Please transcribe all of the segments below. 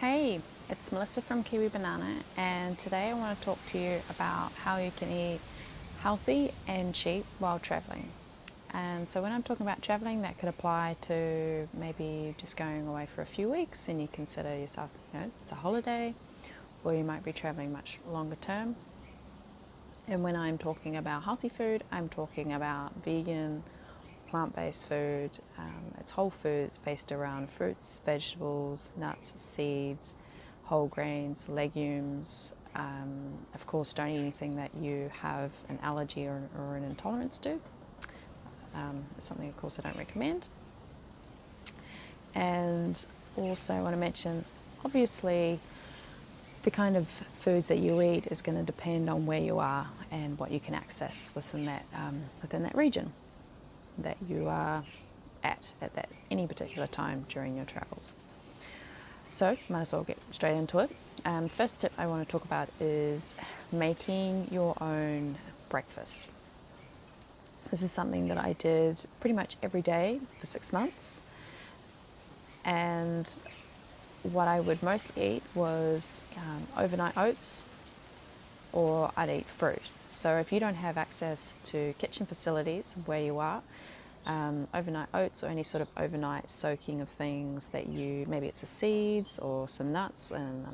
Hey, it's Melissa from Kiwi Banana, and today I want to talk to you about how you can eat healthy and cheap while traveling. And so, when I'm talking about traveling, that could apply to maybe just going away for a few weeks and you consider yourself, it's a holiday, or you might be traveling much longer term. And when I'm talking about healthy food, I'm talking about vegan, plant based food. It's whole foods based around fruits, vegetables, nuts, seeds, whole grains, legumes. Of course, don't eat anything that you have an allergy or an intolerance to. It's something, of course, I don't recommend. And also, I want to mention obviously, the kind of foods that you eat is going to depend on where you are and what you can access within that region that you are at that any particular time during your travels. So, might as well get straight into it. First tip I want to talk about is making your own breakfast. This is something that I did pretty much every day for 6 months, and what I would mostly eat was overnight oats, or I'd eat fruit. So if you don't have access to kitchen facilities where you are, overnight oats or any sort of overnight soaking of things that maybe it's the seeds or some nuts and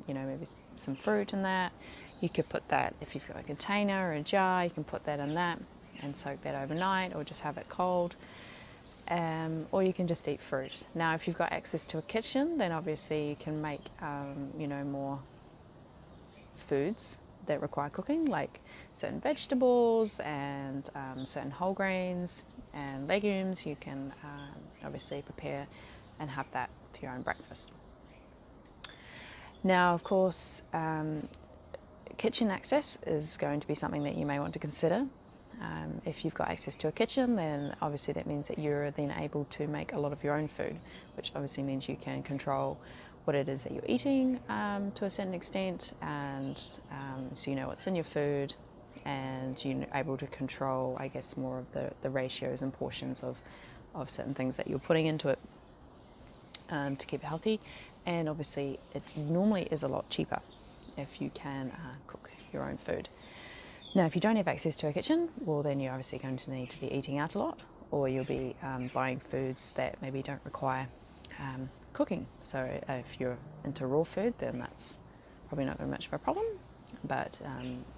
maybe some fruit in that. You could put that, if you've got a container or a jar, you can put that in that and soak that overnight, or just have it cold. Or you can just eat fruit. Now, if you've got access to a kitchen, then obviously you can make more foods that require cooking, like certain vegetables and certain whole grains and legumes. You can obviously prepare and have that for your own breakfast. Now, of course, kitchen access is going to be something that you may want to consider. If you've got access to a kitchen, then obviously that means that you're then able to make a lot of your own food, which obviously means you can control what it is that you're eating to a certain extent, and so you know what's in your food, and you're able to control, I guess, more of the ratios and portions of certain things that you're putting into it to keep it healthy. And obviously it normally is a lot cheaper if you can cook your own food. Now, if you don't have access to a kitchen, well, then you're obviously going to need to be eating out a lot, or you'll be buying foods that maybe don't require cooking. So if you're into raw food, then that's probably not going to be much of a problem. But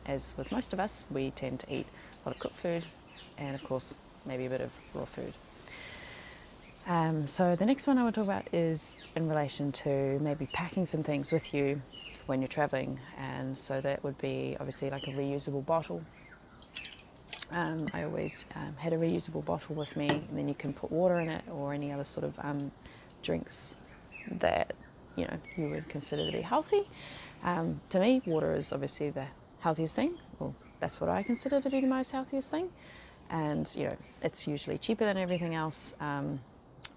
as with most of us, we tend to eat a lot of cooked food and, of course, maybe a bit of raw food. So the next one I want to talk about is in relation to maybe packing some things with you when you're traveling, and so that would be obviously like a reusable bottle. I always had a reusable bottle with me, and then you can put water in it or any other sort of drinks that you would consider to be healthy. To me, water is obviously the healthiest thing. Well, that's what I consider to be the most healthiest thing, and it's usually cheaper than everything else.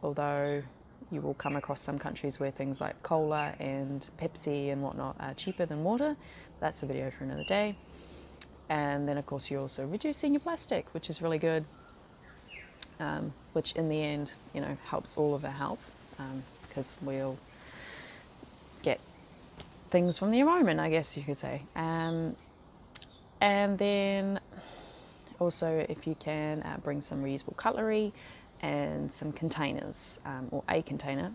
Although you will come across some countries where things like cola and Pepsi and whatnot are cheaper than water. That's a video for another day. And then, of course, you're also reducing your plastic, which is really good, which in the end, helps all of our health, because we'll get things from the environment, I guess you could say. And then also, if you can, bring some reusable cutlery and some containers, or a container.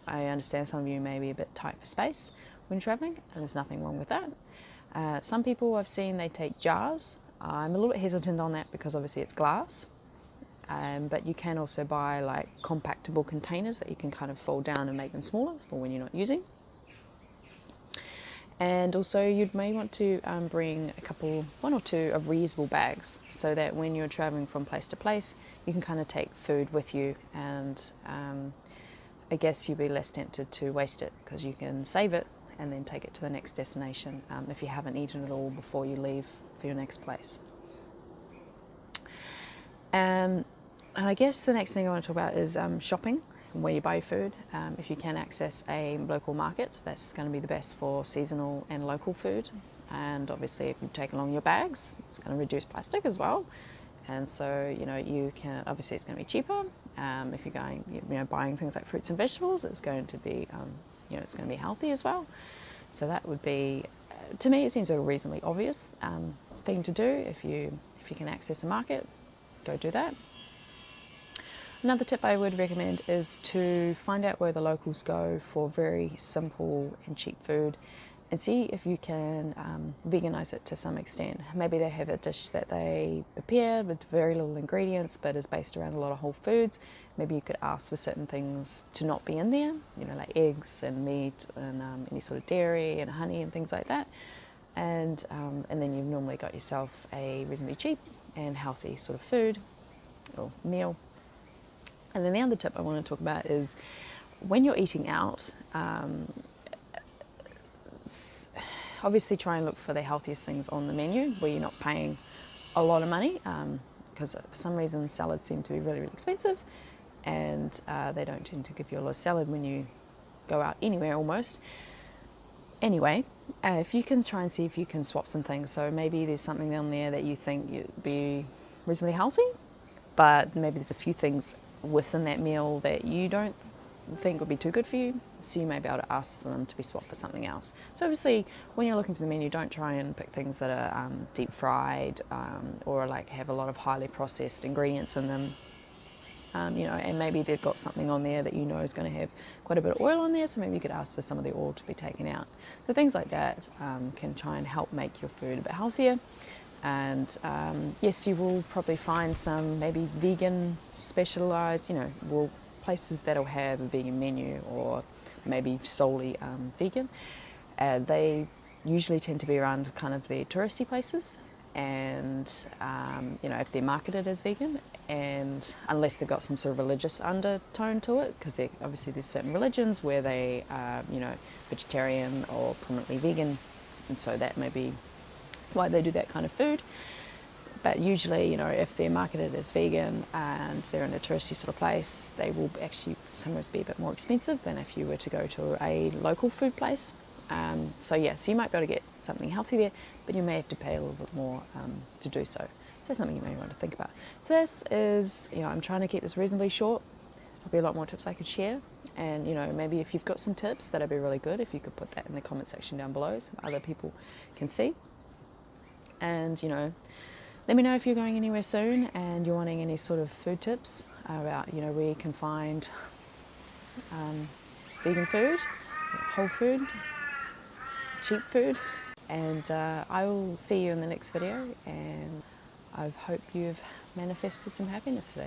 I understand some of you may be a bit tight for space when traveling, and there's nothing wrong with that. Some people I've seen, they take jars. I'm a little bit hesitant on that because obviously it's glass, but you can also buy like compactable containers that you can kind of fold down and make them smaller for when you're not using. And also you may want to bring one or two of reusable bags, so that when you're traveling from place to place, you can kind of take food with you, and I guess you'll be less tempted to waste it because you can save it and then take it to the next destination if you haven't eaten it all before you leave for your next place. And I guess the next thing I want to talk about is shopping, where you buy food. If you can access a local market, that's going to be the best for seasonal and local food. And obviously, if you take along your bags, it's going to reduce plastic as well. And so, you can, obviously it's going to be cheaper, If you're going, buying things like fruits and vegetables, it's going to be, it's going to be healthy as well. So that would be, to me, it seems like a reasonably obvious thing to do. If you can access a market, go do that. Another tip I would recommend is to find out where the locals go for very simple and cheap food, and see if you can veganize it to some extent. Maybe they have a dish that they prepare with very little ingredients but is based around a lot of whole foods. Maybe you could ask for certain things to not be in there, like eggs and meat and any sort of dairy and honey and things like that. And then you've normally got yourself a reasonably cheap and healthy sort of food or meal. And then the other tip I want to talk about is when you're eating out, obviously try and look for the healthiest things on the menu where you're not paying a lot of money, because for some reason salads seem to be really, really expensive, and they don't tend to give you a lot of salad when you go out anywhere almost. Anyway, if you can try and see if you can swap some things. So maybe there's something on there that you think would be reasonably healthy, but maybe there's a few things within that meal that you don't think would be too good for you, so you may be able to ask them to be swapped for something else. So obviously when you're looking through the menu, don't try and pick things that are deep fried or like have a lot of highly processed ingredients in them. And maybe they've got something on there that is going to have quite a bit of oil on there, so maybe you could ask for some of the oil to be taken out. So things like that can try and help make your food a bit healthier. And yes, you will probably find some maybe vegan specialised, places that'll have a vegan menu or maybe solely vegan. They usually tend to be around kind of the touristy places, and if they're marketed as vegan, and unless they've got some sort of religious undertone to it, because obviously there's certain religions where they are vegetarian or permanently vegan, and so that may be why they do that kind of food. But usually, if they're marketed as vegan and they're in a touristy sort of place, they will actually sometimes be a bit more expensive than if you were to go to a local food place. So you might be able to get something healthy there, but you may have to pay a little bit more to do so. So that's something you may want to think about. So this is, I'm trying to keep this reasonably short. There's probably a lot more tips I could share. And, maybe if you've got some tips, that'd be really good if you could put that in the comment section down below so other people can see. And, let me know if you're going anywhere soon and you're wanting any sort of food tips about, where you can find vegan food, whole food, cheap food. And I will see you in the next video, and I hope you've manifested some happiness today.